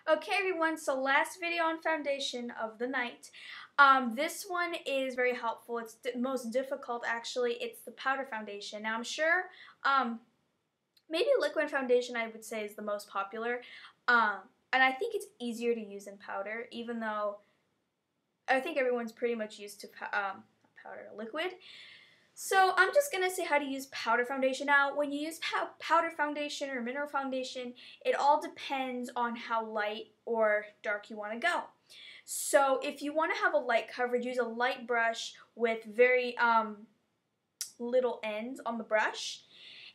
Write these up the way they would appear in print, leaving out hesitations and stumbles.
Okay everyone, so last video on foundation of the night. This one is very helpful. It's the most difficult actually. It's the powder foundation. Now I'm sure maybe liquid foundation I would say is the most popular. And I think it's easier to use than powder, even though I think everyone's pretty much used to powder liquid. So I'm just going to say how to use powder foundation. Now, when you use powder foundation or mineral foundation, it all depends on how light or dark you want to go. So if you want to have a light coverage, use a light brush with very little ends on the brush.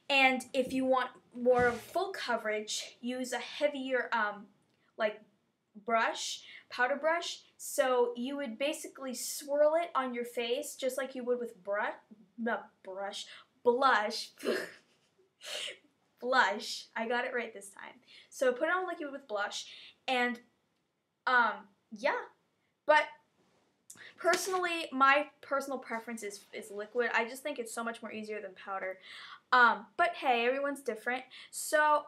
And if you want more of full coverage, use a heavier like brush, powder brush. So you would basically swirl it on your face just like you would with blush. Blush. I got it right this time. So put it on like you would with blush, and yeah. But personally, my personal preference is liquid. I just think it's so much more easier than powder. But hey, everyone's different. So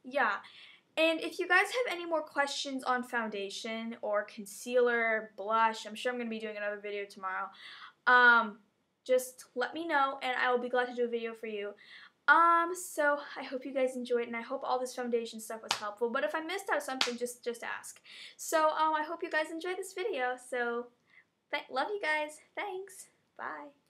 yeah. And if you guys have any more questions on foundation or concealer, blush, I'm sure I'm going to be doing another video tomorrow. Just let me know and I will be glad to do a video for you. So I hope you guys enjoyed, and I hope all this foundation stuff was helpful. But if I missed out something, just ask. So I hope you guys enjoyed this video. So love you guys. Thanks. Bye.